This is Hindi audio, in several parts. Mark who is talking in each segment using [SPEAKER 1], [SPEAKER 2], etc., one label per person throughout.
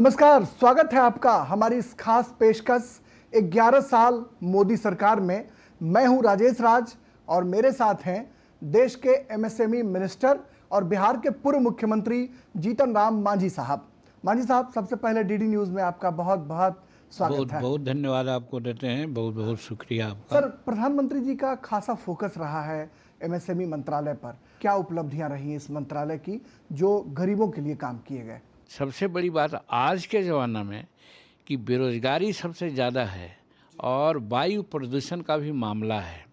[SPEAKER 1] नमस्कार, स्वागत है आपका हमारी इस खास पेशकश 11 साल मोदी सरकार में। मैं हूं राजेश राज और मेरे साथ हैं देश के एमएसएमई मिनिस्टर और बिहार के पूर्व मुख्यमंत्री जीतन राम मांझी साहब। मांझी साहब, सबसे पहले डीडी न्यूज़ में आपका बहुत बहुत स्वागत है।
[SPEAKER 2] बहुत धन्यवाद आपको देते हैं, बहुत बहुत शुक्रिया आपका।
[SPEAKER 1] सर, प्रधानमंत्री जी का खासा फोकस रहा है एमएसएमई मंत्रालय पर। क्या उपलब्धियां रही इस मंत्रालय की जो गरीबों के लिए काम किए गए?
[SPEAKER 2] सबसे बड़ी बात आज के ज़माना में कि बेरोज़गारी सबसे ज़्यादा है और वायु प्रदूषण का भी मामला है,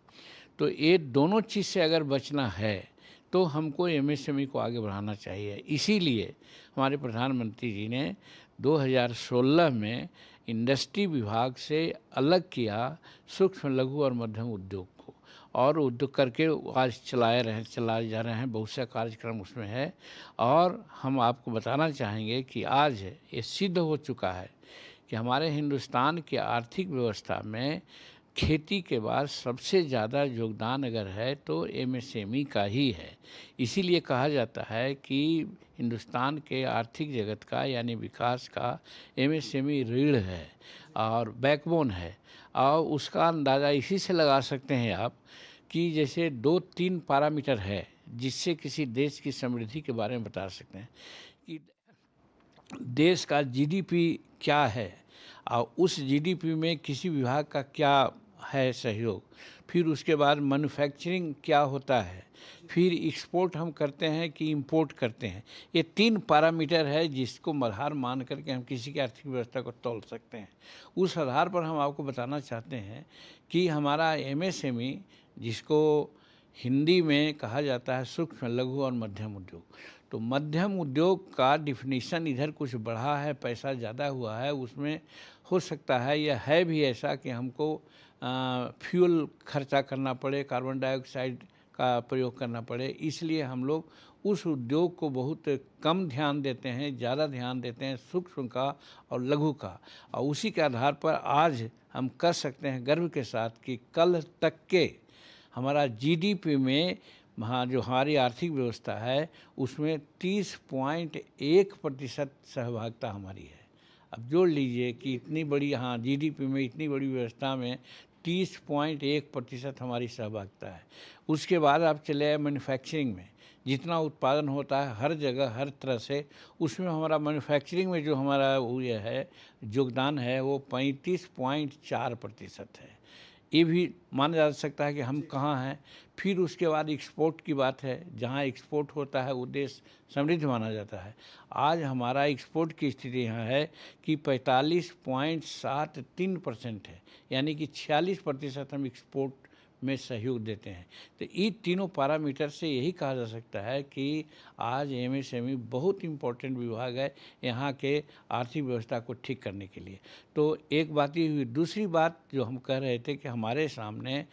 [SPEAKER 2] तो ये दोनों चीज़ से अगर बचना है तो हमको एमएसएमई को आगे बढ़ाना चाहिए। इसीलिए हमारे प्रधानमंत्री जी ने 2016 में इंडस्ट्री विभाग से अलग किया सूक्ष्म लघु और मध्यम उद्योग को, और उद्योग करके आज चलाए जा रहे हैं। बहुत सा कार्यक्रम उसमें है और हम आपको बताना चाहेंगे कि आज ये सिद्ध हो चुका है कि हमारे हिंदुस्तान की आर्थिक व्यवस्था में खेती के बाद सबसे ज़्यादा योगदान अगर है तो एमएसएमई का ही है। इसीलिए कहा जाता है कि हिंदुस्तान के आर्थिक जगत का यानी विकास का एमएसएमई रीढ़ है और बैकबोन है। और उसका अंदाज़ा इसी से लगा सकते हैं आप कि जैसे 2-3 पैरामीटर है जिससे किसी देश की समृद्धि के बारे में बता सकते हैं कि देश का जीडीपी क्या है और उस जीडीपी में किसी विभाग का क्या है सहयोग, फिर उसके बाद मैन्युफैक्चरिंग क्या होता है, फिर एक्सपोर्ट हम करते हैं कि इंपोर्ट करते हैं। ये 3 पैरामीटर है जिसको आधार मान करके हम किसी की आर्थिक व्यवस्था को तौल सकते हैं। उस आधार पर हम आपको बताना चाहते हैं कि हमारा एमएसएमई, जिसको हिंदी में कहा जाता है सूक्ष्म लघु और मध्यम उद्योग, तो मध्यम उद्योग का डिफिनीशन इधर कुछ बढ़ा है, पैसा ज़्यादा हुआ है उसमें। हो सकता है यह है भी ऐसा कि हमको फ्यूल खर्चा करना पड़े, कार्बन डाइऑक्साइड का प्रयोग करना पड़े, इसलिए हम लोग उस उद्योग को बहुत कम ध्यान देते हैं, ज़्यादा ध्यान देते हैं सूक्ष्म का और लघु का। और उसी के आधार पर आज हम कह सकते हैं गर्व के साथ कि कल तक के हमारा जीडीपी में जो हमारी आर्थिक व्यवस्था है उसमें 30.1% सहभागिता हमारी है। अब जोड़ लीजिए कि इतनी बड़ी जीडीपी में इतनी बड़ी व्यवस्था में 30.1% हमारी सहभागिता है। उसके बाद आप चले आए मैन्युफैक्चरिंग में, जितना उत्पादन होता है हर जगह हर तरह से, उसमें हमारा मैन्युफैक्चरिंग में जो हमारा वो ये है योगदान है वो 35.4% है। ये भी माना जा सकता है कि हम कहाँ हैं। फिर उसके बाद एक्सपोर्ट की बात है, जहाँ एक्सपोर्ट होता है वो देश समृद्ध माना जाता है। आज हमारा एक्सपोर्ट की स्थिति यहाँ है कि 45.73% है, यानी कि 46% हम एक्सपोर्ट में सहयोग देते हैं। तो ये तीनों पैरामीटर से यही कहा जा सकता है कि आज एमएसएमई बहुत इम्पोर्टेंट विभाग है यहाँ के आर्थिक व्यवस्था को ठीक करने के लिए। तो एक बात ये हुई। दूसरी बात जो हम कह रहे थे कि हमारे सामने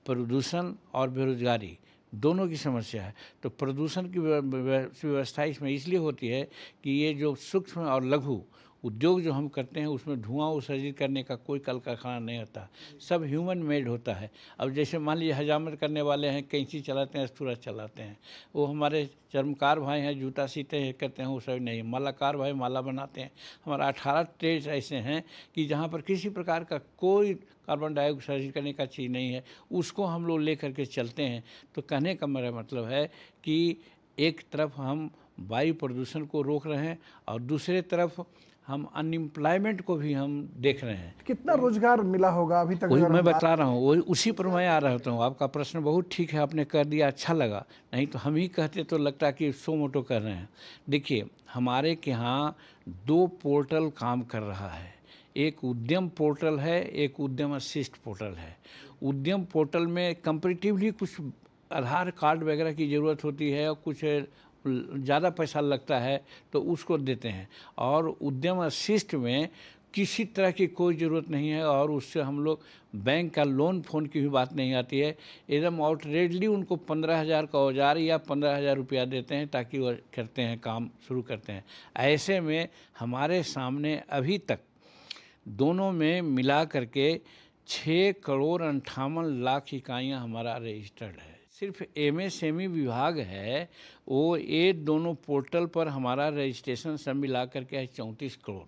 [SPEAKER 2] प्रदूषण और बेरोजगारी दोनों की समस्या है। तो प्रदूषण की व्यवस्था इसमें इसलिए होती है कि ये जो सूक्ष्म और लघु उद्योग जो हम करते हैं उसमें धुआं उत्सर्जित करने का कोई कल कारखाना नहीं होता, सब ह्यूमन मेड होता है। अब जैसे मान लीजिए हजामत करने वाले हैं, कैंची चलाते हैं, सूरज चलाते हैं, वो हमारे चर्मकार भाई हैं, जूता सीते हैं करते हैं, वो सब नहीं। मालाकार भाई माला बनाते हैं। हमारा 18 ट्रेड ऐसे हैं कि जहाँ पर किसी प्रकार का कोई कार्बन डाइऑक्साइड करने का चीज़ नहीं है, उसको हम लोग ले करके चलते हैं। तो कहने का मेरा मतलब है कि एक तरफ हम वायु प्रदूषण को रोक रहे हैं और दूसरे तरफ हम अनएम्प्लॉयमेंट को भी हम देख रहे हैं।
[SPEAKER 1] कितना रोजगार मिला होगा अभी तक?
[SPEAKER 2] वही मैं बता रहा हूँ, वही उसी पर मैं आ रहा हूँ। आपका प्रश्न बहुत ठीक है, आपने कर दिया, अच्छा लगा। नहीं तो हम ही कहते तो लगता कि सो मोटो कर रहे हैं। देखिए, हमारे के यहाँ 2 पोर्टल काम कर रहा है। एक उद्यम पोर्टल है, एक उद्यम असिस्ट पोर्टल है। उद्यम पोर्टल में कंपेरेटिवली कुछ आधार कार्ड वगैरह की ज़रूरत होती है और कुछ ज़्यादा पैसा लगता है तो उसको देते हैं। और उद्यम असिस्ट में किसी तरह की कोई ज़रूरत नहीं है और उससे हम लोग बैंक का लोन फोन की भी बात नहीं आती है। एकदम आउटरेटली उनको 15,000 का औजार या 15,000 रुपया देते हैं ताकि वो करते हैं, काम शुरू करते हैं। ऐसे में हमारे सामने अभी तक दोनों में मिला करके 6,58,00,000 इकाइयाँ हमारा रजिस्टर्ड है। सिर्फ एमएसएमई विभाग है वो, ये दोनों पोर्टल पर हमारा रजिस्ट्रेशन सब मिला करके है 34 करोड़।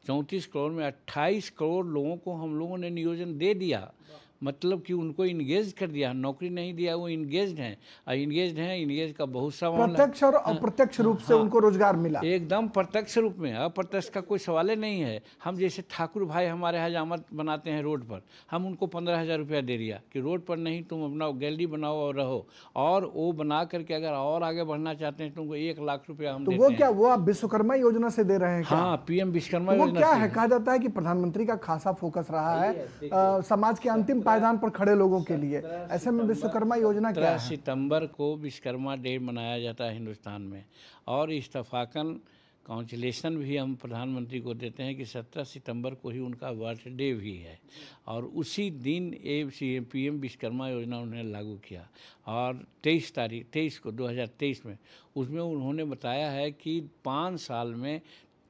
[SPEAKER 2] 34 करोड़ में 28 करोड़ लोगों को हम लोगों ने नियोजन दे दिया, मतलब कि उनको इंगेज कर दिया, नौकरी नहीं दिया, वो इंगेज्ड हैं। और इंगेज का बहुत सा मामला
[SPEAKER 1] प्रत्यक्ष और अप्रत्यक्ष रूप से उनको रोजगार मिला।
[SPEAKER 2] एकदम प्रत्यक्ष रूप में, अप्रत्यक्ष का कोई सवाल ही नहीं है। हम जैसे ठाकुर भाई हमारे हजामत बनाते हैं रोड पर, हम उनको 15,000 रुपया दे दिया कि रोड पर नहीं, तुम अपना गैलरी बनाओ और रहो, और वो बना करके अगर और आगे बढ़ना चाहते हैं तुमको 1 लाख रुपया हम
[SPEAKER 1] तो
[SPEAKER 2] देते
[SPEAKER 1] वो
[SPEAKER 2] हैं।
[SPEAKER 1] क्या वो आप विश्वकर्मा योजना से दे रहे हैं क्या?
[SPEAKER 2] हाँ, पीएम विश्वकर्मा
[SPEAKER 1] तो वो
[SPEAKER 2] योजना
[SPEAKER 1] क्या
[SPEAKER 2] से
[SPEAKER 1] है? कहा जाता है कि प्रधानमंत्री का खासा फोकस रहा है समाज के अंतिम पायदान पर खड़े लोगों के लिए, ऐसे में विश्वकर्मा योजना क्या
[SPEAKER 2] 17
[SPEAKER 1] है?
[SPEAKER 2] सितंबर को विश्वकर्मा डे मनाया जाता है हिंदुस्तान में, और इत्तफाकन काउंसिलेशन भी हम प्रधानमंत्री को देते हैं कि 17 सितंबर को ही उनका बर्थडे भी है, और उसी दिन पीएम विश्वकर्मा योजना उन्होंने लागू किया। और 23 को 2023 में उसमें उन्होंने बताया है कि 5 साल में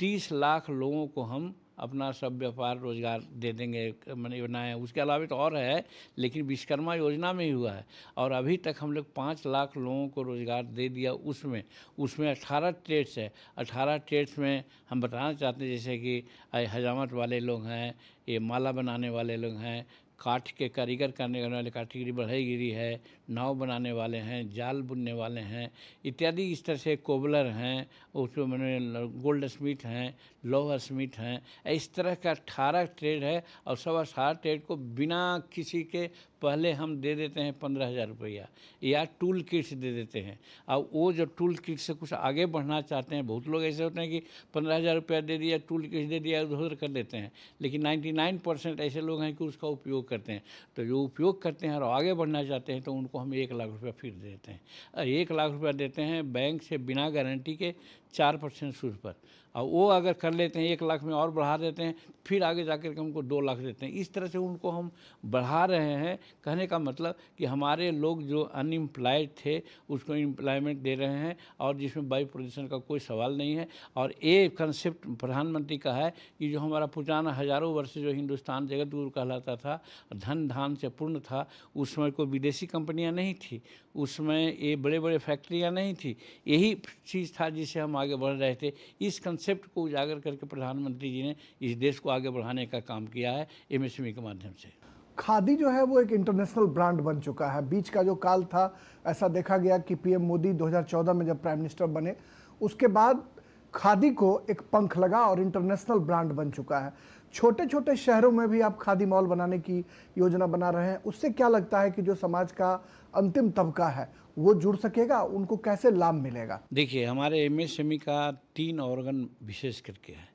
[SPEAKER 2] 30 लाख लोगों को हम अपना सब व्यापार रोजगार दे देंगे, मैंने बनाया। उसके अलावा तो और है, लेकिन विश्वकर्मा योजना में ही हुआ है। और अभी तक हम लोग 5 लाख लोगों को रोजगार दे दिया। उसमें 18 ट्रेड्स है। 18 ट्रेड्स में हम बताना चाहते हैं, जैसे कि हजामत वाले लोग हैं, ये माला बनाने वाले लोग हैं, काठ के कारीगर करने वाले काठीगिरी बढ़ईगिरी है, नाव बनाने वाले हैं, जाल बुनने वाले हैं इत्यादि। इस तरह से कोबलर हैं, उसमें मैंने गोल्ड स्मिथ हैं, लोहा स्मिथ हैं। इस तरह का 18 ट्रेड है, और सब 18 ट्रेड को बिना किसी के पहले हम दे देते हैं 15,000 रुपया, या टूल किट्स दे देते हैं। अब वो जो टूल किट से कुछ आगे बढ़ना चाहते हैं, बहुत लोग ऐसे होते हैं कि 15,000 रुपया दे दिया, टूल किट दे दिया, उधर कर देते हैं। लेकिन 99% ऐसे लोग हैं कि उसका उपयोग करते हैं। तो जो उपयोग करते हैं और आगे बढ़ना चाहते हैं, तो उनको हम 1 लाख रुपया फिर दे देते हैं। 1 लाख रुपया देते हैं बैंक से बिना गारंटी के 4% सूद पर, और वो अगर कर लेते हैं 1 लाख में और बढ़ा देते हैं, फिर आगे जाकर के हमको 2 लाख देते हैं। इस तरह से उनको हम बढ़ा रहे हैं। कहने का मतलब कि हमारे लोग जो अनएम्प्लॉयड थे उसको एम्प्लॉयमेंट दे रहे हैं, और जिसमें वायु प्रदूषण का कोई सवाल नहीं है। और ये कंसेप्ट प्रधानमंत्री का है कि जो हमारा पुराना हज़ारों वर्ष से जो हिंदुस्तान जगत गुरु कहलाता था, धन धान से पूर्ण था, उस समय कोई विदेशी कंपनियां नहीं थी, उसमें ये बड़े बड़े फैक्ट्रियां नहीं थी। यही चीज़ था जिससे हम आगे बढ़ रहे थे। इस कंसेप्ट को उजागर करके प्रधानमंत्री जी ने इस देश को आगे बढ़ाने का काम किया है एमएसएमई के माध्यम से।
[SPEAKER 1] खादी जो है वो एक इंटरनेशनल ब्रांड बन चुका है। बीच का जो काल था, ऐसा देखा गया कि पीएम मोदी 2014 में जब प्राइम मिनिस्टर बने, उसके बाद खादी को एक पंख लगा और इंटरनेशनल ब्रांड बन चुका है। छोटे छोटे शहरों में भी आप खादी मॉल बनाने की योजना बना रहे हैं। उससे क्या लगता है कि जो समाज का अंतिम तबका है वो जुड़ सकेगा, उनको कैसे लाभ मिलेगा?
[SPEAKER 2] देखिए, हमारे एमएसएमई का 3 ऑर्गन विशेष करके है।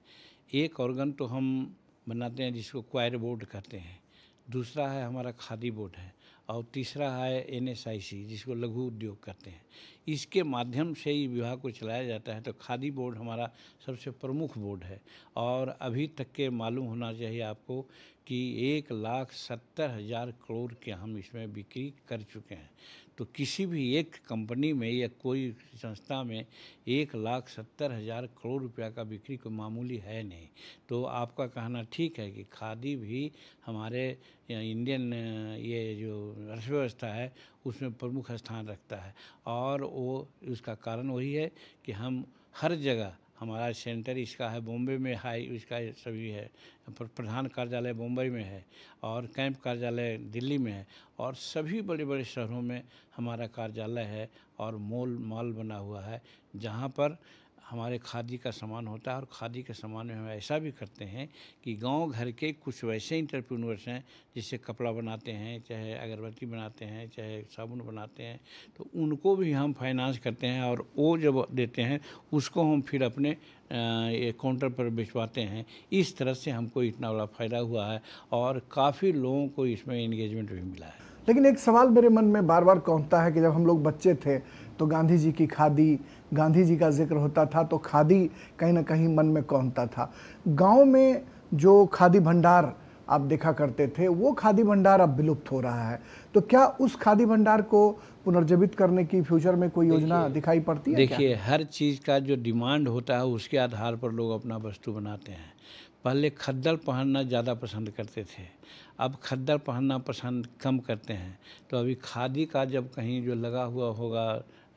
[SPEAKER 2] एक ऑर्गन तो हम बनाते हैं जिसको क्वायर बोर्ड कहते हैं, दूसरा है हमारा खादी बोर्ड है, और तीसरा है एनएसआईसी जिसको लघु उद्योग कहते हैं। इसके माध्यम से ही विभाग को चलाया जाता है। तो खादी बोर्ड हमारा सबसे प्रमुख बोर्ड है, और अभी तक के मालूम होना चाहिए आपको कि 1,70,000 करोड़ के हम इसमें बिक्री कर चुके हैं। तो किसी भी एक कंपनी में या कोई संस्था में 1,70,000 करोड़ रुपया का बिक्री कोई मामूली है नहीं। तो आपका कहना ठीक है कि खादी भी हमारे इंडियन ये जो अर्थव्यवस्था है उसमें प्रमुख स्थान रखता है। और वो उसका कारण वही है कि हम हर जगह, हमारा सेंटर इसका है बॉम्बे में, हाई इसका सभी है, प्रधान कार्यालय बॉम्बे में है, और कैंप कार्यालय दिल्ली में है, और सभी बड़े बड़े शहरों में हमारा कार्यालय है, और मॉल बना हुआ है जहाँ पर हमारे खादी का सामान होता है। और खादी के सामान में हम ऐसा भी करते हैं कि गांव घर के कुछ वैसे इंटरप्रेन्योर्स हैं जिससे कपड़ा बनाते हैं, चाहे अगरबत्ती बनाते हैं, चाहे साबुन बनाते हैं, तो उनको भी हम फाइनेंस करते हैं, और वो जब देते हैं उसको हम फिर अपने ये काउंटर पर भिजवाते हैं। इस तरह से हमको इतना बड़ा फ़ायदा हुआ है, और काफ़ी लोगों को इसमें एंगेजमेंट भी मिला है।
[SPEAKER 1] लेकिन एक सवाल मेरे मन में बार बार कौंधता है कि जब हम लोग बच्चे थे तो गांधी जी की खादी, गांधी जी का जिक्र होता था तो खादी कहीं ना कहीं मन में कौंधता था। गांव में जो खादी भंडार आप देखा करते थे, वो खादी भंडार अब विलुप्त हो रहा है। तो क्या उस खादी भंडार को पुनर्जीवित करने की फ्यूचर में कोई योजना दिखाई पड़ती है?
[SPEAKER 2] देखिए, हर चीज़ का जो डिमांड होता है उसके आधार पर लोग अपना वस्तु बनाते हैं। पहले खद्दर पहनना ज़्यादा पसंद करते थे, अब खद्दर पहनना पसंद कम करते हैं। तो अभी खादी का जब कहीं जो लगा हुआ होगा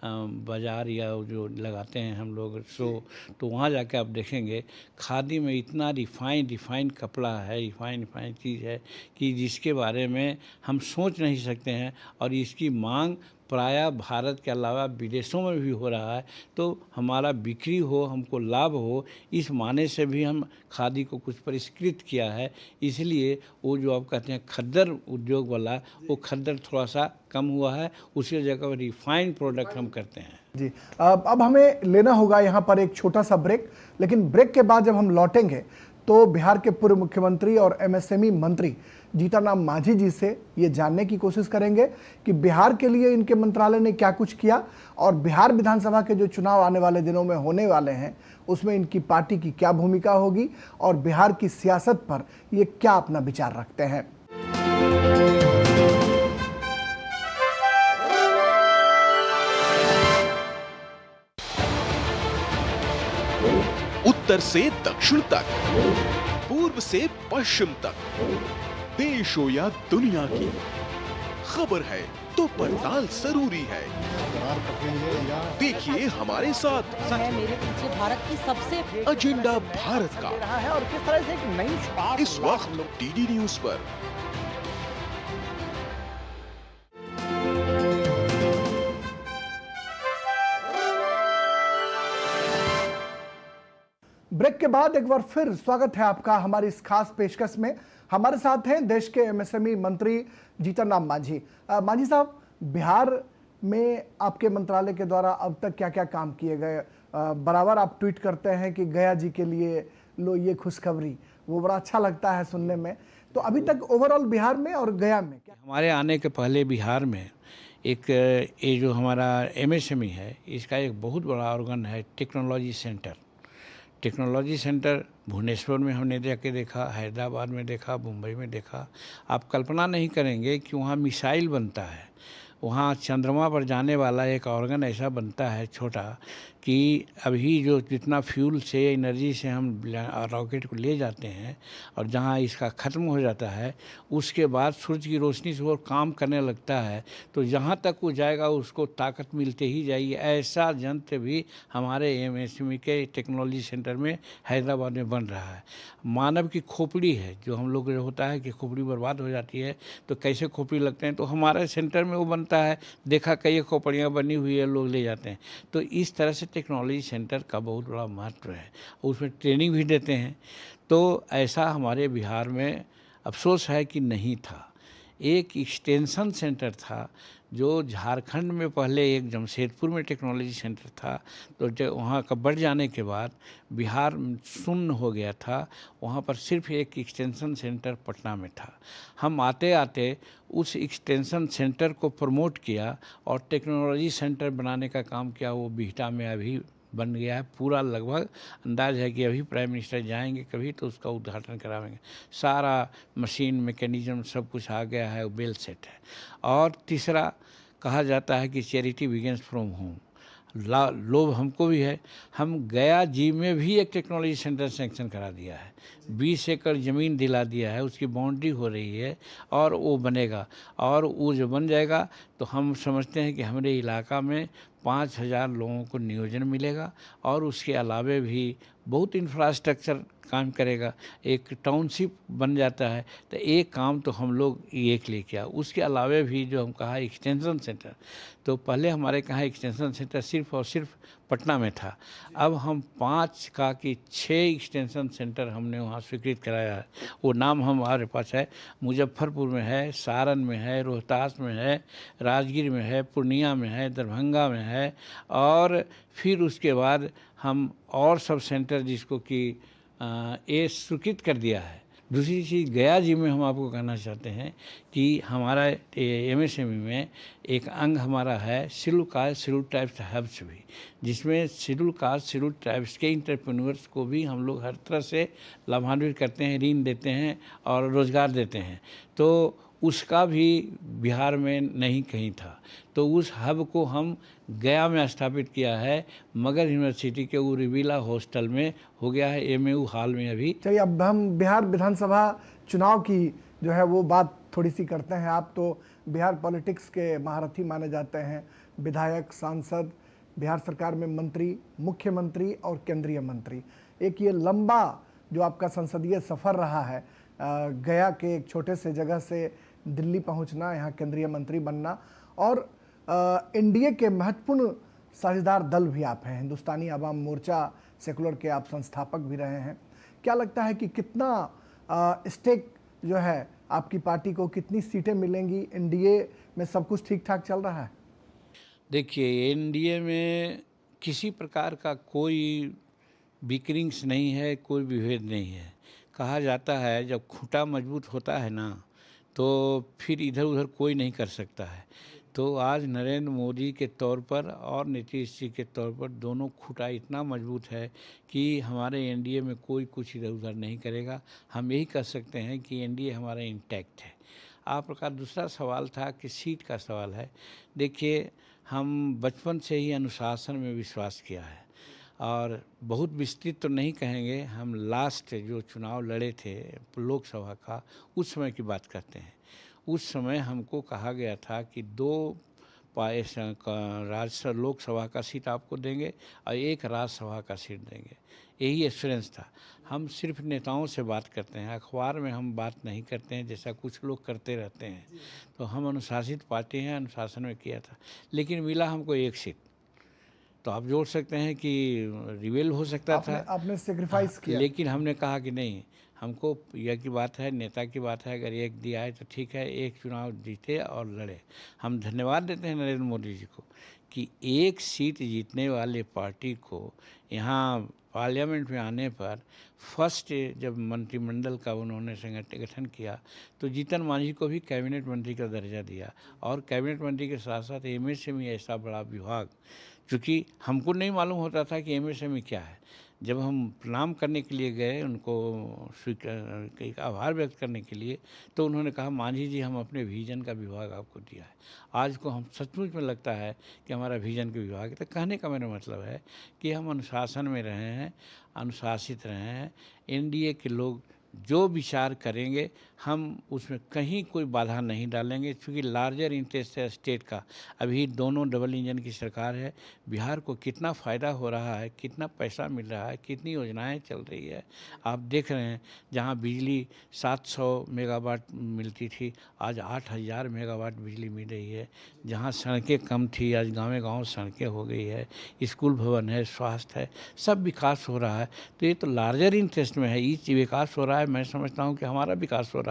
[SPEAKER 2] बाज़ार या वो जो लगाते हैं हम लोग शो, तो वहाँ जाके आप देखेंगे खादी में इतना रिफाइन कपड़ा है, रिफाइन चीज़ है कि जिसके बारे में हम सोच नहीं सकते हैं। और इसकी मांग प्रायः भारत के अलावा विदेशों में भी हो रहा है। तो हमारा बिक्री हो, हमको लाभ हो, इस माने से भी हम खादी को कुछ परिष्कृत किया है। इसलिए वो जो आप कहते हैं खद्दर उद्योग वाला, वो खद्दर थोड़ा सा कम हुआ है, उसकी जगह रिफाइंड प्रोडक्ट हम करते हैं।
[SPEAKER 1] जी, अब हमें लेना होगा यहाँ पर एक छोटा सा ब्रेक, लेकिन ब्रेक के बाद जब हम लौटेंगे तो बिहार के पूर्व मुख्यमंत्री और एमएसएमई मंत्री जीतनराम मांझी जी से ये जानने की कोशिश करेंगे कि बिहार के लिए इनके मंत्रालय ने क्या कुछ किया और बिहार विधानसभा के जो चुनाव आने वाले दिनों में होने वाले हैं उसमें इनकी पार्टी की क्या भूमिका होगी और बिहार की सियासत पर ये क्या अपना विचार रखते हैं।
[SPEAKER 3] उत्तर से दक्षिण तक, पूर्व से पश्चिम तक, देश हो या दुनिया की खबर है तो पड़ताल जरूरी है। देखिए हमारे साथ
[SPEAKER 4] मेरे पीछे भारत की सबसे
[SPEAKER 3] एजेंडा भारत का
[SPEAKER 1] रहा है और किस तरह से एक नई शुरुआत
[SPEAKER 3] इस वक्त डीडी न्यूज पर।
[SPEAKER 1] ब्रेक के बाद एक बार फिर स्वागत है आपका हमारी इस खास पेशकश में। हमारे साथ हैं देश के एमएसएमई मंत्री जीतनराम मांझी। मांझी साहब, बिहार में आपके मंत्रालय के द्वारा अब तक क्या क्या काम किए गए? बराबर आप ट्वीट करते हैं कि गया जी के लिए लो ये खुशखबरी, वो बड़ा अच्छा लगता है सुनने में। तो अभी तक ओवरऑल बिहार में और गया में क्या?
[SPEAKER 2] हमारे आने के पहले बिहार में एक ये जो हमारा एमएसएमई है, इसका एक बहुत बड़ा ऑर्गन है technology centre. Technology centre Bhubaneswar में हमने जाके देखा, हैदराबाद में देखा, मुंबई में देखा। आप कल्पना नहीं करेंगे कि वहाँ मिसाइल बनता है, वहाँ चंद्रमा पर जाने वाला एक ऑर्गन ऐसा बनता है छोटा कि अभी जो जितना फ्यूल से एनर्जी से हम रॉकेट को ले जाते हैं और जहाँ इसका ख़त्म हो जाता है उसके बाद सूरज की रोशनी से वो काम करने लगता है, तो जहाँ तक वो जाएगा उसको ताकत मिलते ही जाएगी। ऐसा यंत्र भी हमारे एमएसएमई के टेक्नोलॉजी सेंटर में हैदराबाद में बन रहा है। मानव की खोपड़ी है, जो हम लोग जो होता है कि खोपड़ी बर्बाद हो जाती है तो कैसे खोपड़ी लगते हैं, तो हमारे सेंटर में वो बनता है। देखा कई खोपड़ियाँ बनी हुई है, लोग ले जाते हैं। तो इस तरह से टेक्नोलॉजी सेंटर का बहुत बड़ा महत्व है, उसमें ट्रेनिंग भी देते हैं। तो ऐसा हमारे बिहार में अफसोस है कि नहीं था। एक एक्सटेंशन सेंटर था जो झारखंड में पहले एक जमशेदपुर में टेक्नोलॉजी सेंटर था, तो वहाँ का बढ़ जाने के बाद बिहार शून्य हो गया था। वहाँ पर सिर्फ एक एक्सटेंशन सेंटर पटना में था। हम आते आते उस एक्सटेंशन सेंटर को प्रमोट किया और टेक्नोलॉजी सेंटर बनाने का काम किया। वो बिहटा में अभी बन गया है पूरा, लगभग अंदाज है कि अभी प्राइम मिनिस्टर जाएंगे कभी तो उसका उद्घाटन करावेंगे। सारा मशीन मैकेनिज्म सब कुछ आ गया है, वेल सेट है। और तीसरा कहा जाता है कि चैरिटी बिगिंस फ्रॉम होम। लोभ हमको भी है। हम गया जी में भी एक टेक्नोलॉजी सेंटर सेंक्शन करा दिया है, 20 एकड़ ज़मीन दिला दिया है, उसकी बाउंड्री हो रही है और वो बनेगा। और वो जो बन जाएगा तो हम समझते हैं कि हमारे इलाका में 5000 लोगों को नियोजन मिलेगा और उसके अलावे भी बहुत इंफ्रास्ट्रक्चर काम करेगा। एक टाउनशिप बन जाता है तो एक काम तो हम लोग एक लेके आ। उसके अलावे भी जो हम कहा एक्सटेंशन सेंटर, तो पहले हमारे कहाँ एक्सटेंशन सेंटर सिर्फ और सिर्फ पटना में था। अब हम 5 का कि 6 एक्सटेंशन सेंटर हमने वहाँ स्वीकृत कराया है। वो नाम हमारे पास है, मुजफ्फरपुर में है, सारण में है, रोहतास में है, राजगीर में है, पूर्णिया में है, दरभंगा में है। और फिर उसके बाद हम और सब सेंटर जिसको कि ये स्वीकृत कर दिया है। दूसरी चीज़ गया जी में हम आपको कहना चाहते हैं कि हमारा एमएसएमई में एक अंग हमारा है schedule caste schedule tribes hubs भी, जिसमें शेड्यूल कास्ट शेड्यूल ट्राइब्स के इंटरप्रेन्योर्स को भी हम लोग हर तरह से लाभान्वित करते हैं, ऋण देते हैं और रोज़गार देते हैं। तो उसका भी बिहार में नहीं कहीं था, तो उस हब को हम गया में स्थापित किया है। मगध यूनिवर्सिटी के उर्विला हॉस्टल में हो गया है, एमएयू हॉल में अभी।
[SPEAKER 1] चलिए, अब हम बिहार विधानसभा चुनाव की जो है वो बात थोड़ी सी करते हैं। आप तो बिहार पॉलिटिक्स के महारथी माने जाते हैं, विधायक, सांसद, बिहार सरकार में मंत्री, मुख्यमंत्री और केंद्रीय मंत्री। एक ये लंबा जो आपका संसदीय सफ़र रहा है, गया के एक छोटे से जगह से दिल्ली पहुंचना, यहाँ केंद्रीय मंत्री बनना, और एनडीए के महत्वपूर्ण साझेदार दल भी आप हैं, हिंदुस्तानी आवाम मोर्चा सेकुलर के आप संस्थापक भी रहे हैं। क्या लगता है कि कितना स्टेक जो है आपकी पार्टी को, कितनी सीटें मिलेंगी? एनडीए में सब कुछ ठीक ठाक चल रहा है?
[SPEAKER 2] देखिए, एनडीए में किसी प्रकार का कोई बिकरिंग्स नहीं है, कोई विभेद नहीं है। कहा जाता है जब खूंटा मजबूत होता है ना, तो फिर इधर उधर कोई नहीं कर सकता है। तो आज नरेंद्र मोदी के तौर पर और नीतीश जी के तौर पर दोनों खूंटा इतना मजबूत है कि हमारे एनडीए में कोई कुछ इधर उधर नहीं करेगा। हम यही कह सकते हैं कि एनडीए हमारा इंटैक्ट है। आपका दूसरा सवाल था कि सीट का सवाल है। देखिए, हम बचपन से ही अनुशासन में विश्वास किया है, और बहुत विस्तृत तो नहीं कहेंगे, हम लास्ट जो चुनाव लड़े थे लोकसभा का, उस समय की बात करते हैं। उस समय हमको कहा गया था कि 2 राज्य लोकसभा का सीट आपको देंगे और 1 राज्यसभा का सीट देंगे। यही एश्योरेंस था। हम सिर्फ नेताओं से बात करते हैं, अखबार में हम बात नहीं करते हैं जैसा कुछ लोग करते रहते हैं। तो हम अनुशासित पार्टी हैं, अनुशासन में किया था, लेकिन मिला हमको 1 सीट। तो आप जोड़ सकते हैं कि रिवेल हो सकता था,
[SPEAKER 1] आपने सेक्रीफाइस किया,
[SPEAKER 2] लेकिन हमने कहा कि नहीं, हमको यह की बात है, नेता की बात है, अगर 1 दिया है तो ठीक है, 1 चुनाव जीते और लड़े। हम धन्यवाद देते हैं नरेंद्र मोदी जी को कि 1 सीट जीतने वाले पार्टी को यहाँ पार्लियामेंट में आने पर फर्स्ट जब मंत्रिमंडल का उन्होंने गठन किया तो जीतन मांझी को भी कैबिनेट मंत्री का दर्जा दिया, और कैबिनेट मंत्री के साथ साथ एमएसएमई ऐसा बड़ा विभाग, क्योंकि हमको नहीं मालूम होता था कि एमएसएमई क्या है। जब हम प्रणाम करने के लिए गए उनको स्वीकार आभार व्यक्त करने के लिए, तो उन्होंने कहा मांझी जी हम अपने विजन का विभाग आपको दिया है। आज को हम सचमुच में लगता है कि हमारा विजन का विभाग है। तो कहने का मेरा मतलब है कि हम अनुशासन में रहे हैं, अनुशासित रहे हैं। एनडीए के लोग जो विचार करेंगे हम उसमें कहीं कोई बाधा नहीं डालेंगे, क्योंकि लार्जर इंटरेस्ट है स्टेट का। अभी दोनों डबल इंजन की सरकार है, बिहार को कितना फ़ायदा हो रहा है, कितना पैसा मिल रहा है, कितनी योजनाएं चल रही है। आप देख रहे हैं, जहां बिजली 700 मेगावाट मिलती थी, आज 8000 मेगावाट बिजली मिल रही है। जहां सड़कें कम थी, आज गाँव सड़कें हो गई है, स्कूल भवन है, स्वास्थ्य है, सब विकास हो रहा है। तो ये तो लार्जर इंटरेस्ट में है, ये विकास हो रहा है। मैं समझता हूँ कि हमारा विकास हो रहा है।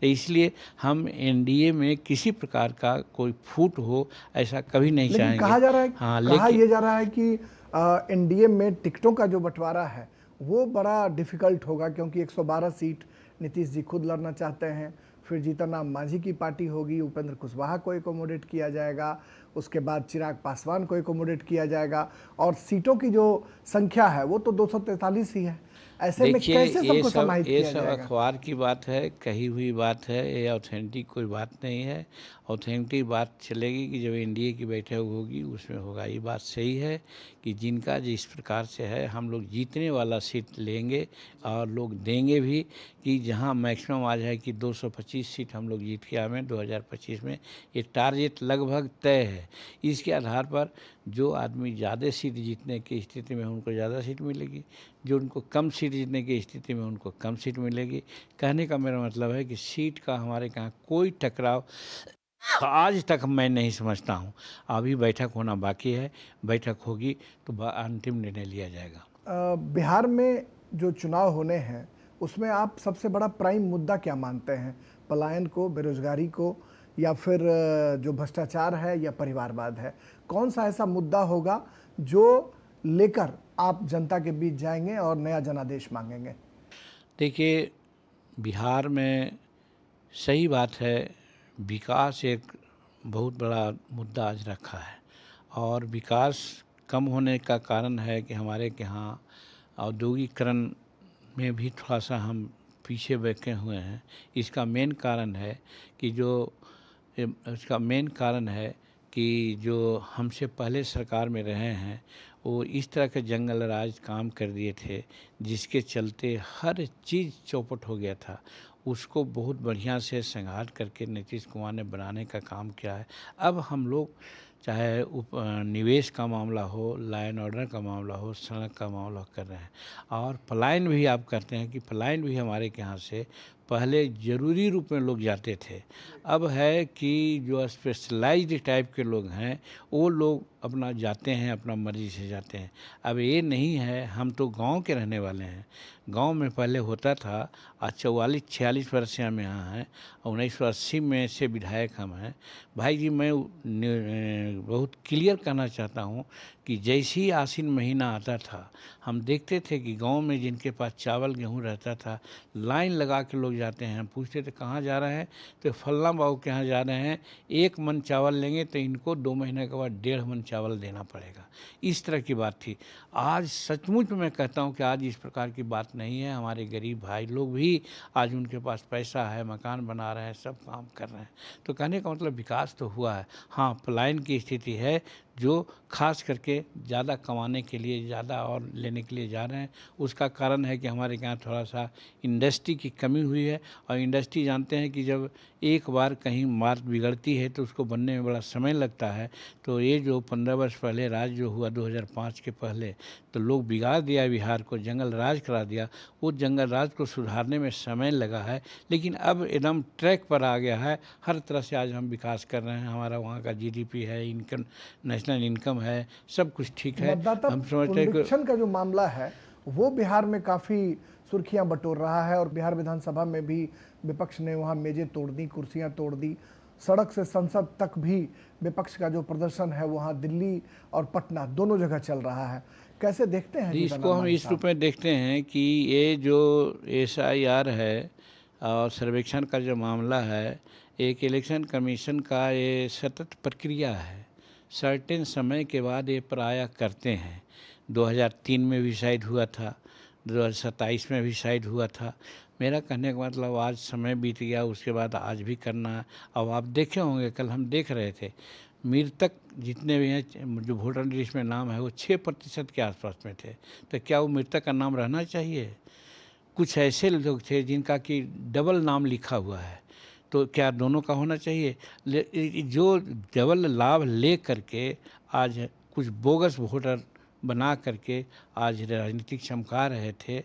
[SPEAKER 2] तो इसलिए हम एनडीए में किसी प्रकार का कोई फूट हो ऐसा कभी नहीं चाहेंगे।
[SPEAKER 1] कहा जा रहा है,
[SPEAKER 2] हाँ,
[SPEAKER 1] कहा यह जा रहा है कि एनडीए में टिकटों का जो बंटवारा है वो बड़ा डिफिकल्ट होगा, क्योंकि 112 सीट नीतीश जी खुद लड़ना चाहते हैं, फिर जीतन राम मांझी की पार्टी होगी, उपेंद्र कुशवाहा को एकोमोडेट किया जाएगा, उसके बाद चिराग पासवान को एकोमोडेट किया जाएगा, और सीटों की जो संख्या है वो तो 243 ही है। ऐसे में कैसे सबको समाहित किया जाएगा?
[SPEAKER 2] ये सब अखबार की बात है, कही हुई बात है, ये ऑथेंटिक कोई बात नहीं है। ऑथेंटिक बात चलेगी कि जब एनडीए की बैठक होगी उसमें होगा। ये बात सही है कि जिनका जिस प्रकार से है, हम लोग जीतने वाला सीट लेंगे और लोग देंगे भी, कि जहां मैक्सिमम आज है कि 225 सीट हम लोग जीत के आए 2025 में, ये टारगेट लगभग तय है। इसके आधार पर जो आदमी ज़्यादा सीट जीतने की स्थिति में उनको ज़्यादा सीट मिलेगी, जो उनको कम सीट जीतने की स्थिति में उनको कम सीट मिलेगी। कहने का मेरा मतलब है कि सीट का हमारे यहाँ कोई टकराव आज तक मैं नहीं समझता हूँ। अभी बैठक होना बाकी है, बैठक होगी तो अंतिम निर्णय लिया जाएगा।
[SPEAKER 1] बिहार में जो चुनाव होने हैं उसमें आप सबसे बड़ा प्राइम मुद्दा क्या मानते हैं? पलायन को, बेरोजगारी को, या फिर जो भ्रष्टाचार है, या परिवारवाद है? कौन सा ऐसा मुद्दा होगा जो लेकर आप जनता के बीच जाएंगे और नया जनादेश मांगेंगे?
[SPEAKER 2] देखिए, बिहार में सही बात है, विकास एक बहुत बड़ा मुद्दा आज रखा है, और विकास कम होने का कारण है कि हमारे यहाँ औद्योगिकरण में भी थोड़ा सा हम पीछे बैठे हुए हैं। इसका मेन कारण है कि जो हमसे पहले सरकार में रहे हैं वो इस तरह के जंगल राज काम कर दिए थे जिसके चलते हर चीज़ चौपट हो गया था। उसको बहुत बढ़िया से संघार करके नीतीश कुमार ने बनाने का काम किया है। अब हम लोग चाहे निवेश का मामला हो, लॉ एंड ऑर्डर का मामला हो, सड़क का मामला कर रहे हैं। और पलायन भी आप करते हैं कि पलायन भी हमारे के यहाँ से पहले ज़रूरी रूप में लोग जाते थे। अब है कि जो स्पेशलाइज्ड टाइप के लोग हैं वो लोग अपना जाते हैं, अपना मर्जी से जाते हैं। अब ये नहीं है, हम तो गांव के रहने वाले हैं। गांव में पहले होता था, आज 44-46 वर्ष से हम यहाँ हैं, 1980 में से विधायक हम हैं। भाई जी, मैं बहुत क्लियर कहना चाहता हूँ कि जैसे ही आश्विन महीना आता था, हम देखते थे कि गांव में जिनके पास चावल गेहूँ रहता था, लाइन लगा के लोग जाते हैं। हम पूछते थे कहाँ जा रहे हैं, तो फल्ला बाबू के यहाँ जा रहे हैं, 1 मन चावल लेंगे तो इनको 2 महीने के बाद 1.5 मन चावल देना पड़ेगा। इस तरह की बात थी। आज सचमुच में कहता हूँ कि आज इस प्रकार की बात नहीं है। हमारे गरीब भाई लोग भी आज उनके पास पैसा है, मकान बना रहे हैं, सब काम कर रहे हैं। तो कहने का मतलब विकास तो हुआ है। हाँ, पलायन की स्थिति है जो खास करके ज़्यादा कमाने के लिए, ज़्यादा और लेने के लिए जा रहे हैं। उसका कारण है कि हमारे यहाँ थोड़ा सा इंडस्ट्री की कमी हुई है। और इंडस्ट्री जानते हैं कि जब एक बार कहीं बात बिगड़ती है तो उसको बनने में बड़ा समय लगता है। तो ये जो 15 वर्ष पहले राज जो हुआ 2005 के पहले, तो लोग बिगाड़ दिया बिहार को, जंगल राज करा दिया। वो जंगल राज को सुधारने में समय लगा है, लेकिन अब एकदम ट्रैक पर आ गया है। हर तरह से आज हम विकास कर रहे हैं। हमारा वहाँ का जीडीपी है, इनकम, नेशनल इनकम है, सब कुछ ठीक है।
[SPEAKER 1] मतदाता
[SPEAKER 2] हम समझते हैं
[SPEAKER 1] पुनरीक्षण का जो मामला है वो बिहार में काफ़ी सुर्खियां बटोर रहा है और बिहार विधानसभा में भी विपक्ष ने वहां मेजें तोड़ दी, कुर्सियां तोड़ दी। सड़क से संसद तक भी विपक्ष का जो प्रदर्शन है वहां दिल्ली और पटना दोनों जगह चल रहा है। कैसे देखते हैं
[SPEAKER 2] इसको? हम इस रूप में देखते हैं कि ये जो SIR है और सर्वेक्षण का जो मामला है, एक इलेक्शन कमीशन का ये सतत प्रक्रिया है। सर्टेन समय के बाद ये प्राय करते हैं। 2003 में भी शायद हुआ था, 2027 में भी शायद हुआ था। मेरा कहने का मतलब आज समय बीत गया, उसके बाद आज भी करना है। अब आप देखे होंगे, कल हम देख रहे थे, मृतक जितने भी हैं जो वोटर लिस्ट में नाम है वो 6% के आसपास में थे। तो क्या वो मृतक का नाम रहना चाहिए? कुछ ऐसे लोग थे जिनका कि डबल नाम लिखा हुआ है, तो क्या दोनों का होना चाहिए? जो डबल लाभ ले करके आज कुछ बोगस वोटर बना करके आज राजनीतिक चमका रहे थे,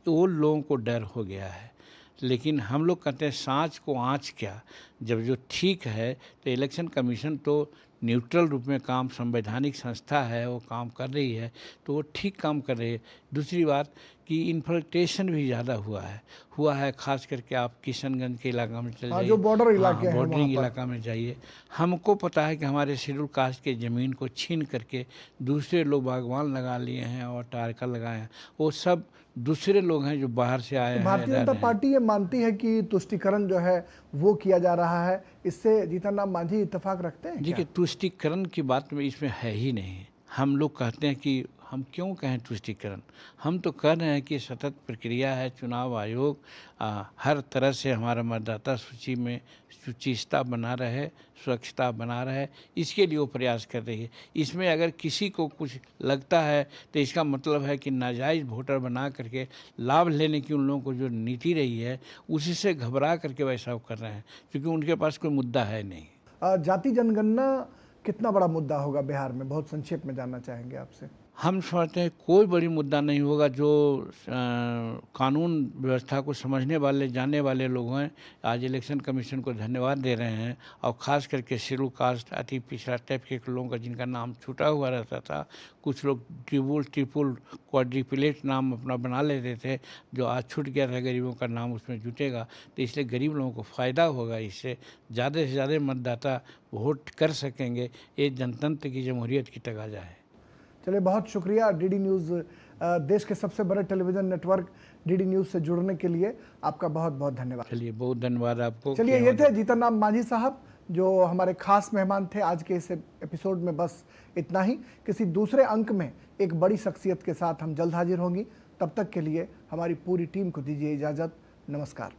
[SPEAKER 2] तो वो लोगों को डर हो गया है। लेकिन हम लोग कहते हैं सांच को आँच क्या, जब जो ठीक है तो इलेक्शन कमीशन तो न्यूट्रल रूप में काम, संवैधानिक संस्था है, वो काम कर रही है, तो वो ठीक काम कर रही है। दूसरी बात कि इन्फिल्ट्रेशन भी ज़्यादा हुआ है खास करके आप किशनगंज के इलाका में चल जाइए,
[SPEAKER 1] जो बॉर्डर इलाके हैं,
[SPEAKER 2] बॉर्डरिंग इलाका में जाइए। हमको पता है कि हमारे शेड्यूल कास्ट के ज़मीन को छीन करके दूसरे लोग बागवान लगा लिए हैं और टारका लगाए हैं। वो सब दूसरे लोग हैं जो बाहर से आए हैं।
[SPEAKER 1] भारतीय जनता पार्टी ये मानती है कि तुष्टीकरण जो है वो किया जा रहा है, इससे जीतन राम मांझी इत्तेफाक रखते हैं?
[SPEAKER 2] देखिए, तुष्टीकरण की बात में इसमें है ही नहीं। हम लोग कहते हैं कि हम क्यों कहें तुष्टीकरण, हम तो कह रहे हैं कि सतत प्रक्रिया है। चुनाव आयोग हर तरह से हमारा मतदाता सूची में शुचिता बना रहे, स्वच्छता बना रहे, इसके लिए वो प्रयास कर रही है। इसमें अगर किसी को कुछ लगता है तो इसका मतलब है कि नाजायज़ वोटर बना करके लाभ लेने की उन लोगों को जो नीति रही है उसी से घबरा करके वैसा कर रहे हैं, क्योंकि उनके पास कोई मुद्दा है नहीं।
[SPEAKER 1] जाति जनगणना कितना बड़ा मुद्दा होगा बिहार में, बहुत संक्षेप में जानना चाहेंगे आपसे।
[SPEAKER 2] हम समझते हैं कोई बड़ी मुद्दा नहीं होगा। जो कानून व्यवस्था को समझने वाले, जानने वाले लोग हैं, आज इलेक्शन कमीशन को धन्यवाद दे रहे हैं। और ख़ास करके शेड्यूल कास्ट, अति पिछड़ा टाइप के लोगों का जिनका नाम छूटा हुआ रहता था, कुछ लोग ट्रिपल क्वाड्रिपलेट नाम अपना बना लेते थे, जो आज छूट गया था, गरीबों का नाम उसमें जुटेगा। तो इसलिए गरीब लोगों को फ़ायदा होगा, इससे ज़्यादा से ज़्यादा मतदाता वोट कर सकेंगे। ये जनतंत्र की जमहूरियत की तकाजा है।
[SPEAKER 1] चलिए, बहुत शुक्रिया डीडी न्यूज़, देश के सबसे बड़े टेलीविज़न नेटवर्क डीडी न्यूज़ से जुड़ने के लिए आपका बहुत बहुत धन्यवाद।
[SPEAKER 2] चलिए, बहुत धन्यवाद आपको।
[SPEAKER 1] चलिए, ये थे जीतन राम मांझी साहब जो हमारे खास मेहमान थे आज के इस एपिसोड में। बस इतना ही। किसी दूसरे अंक में एक बड़ी शख्सियत के साथ हम जल्द हाजिर होंगी। तब तक के लिए हमारी पूरी टीम को दीजिए इजाज़त। नमस्कार।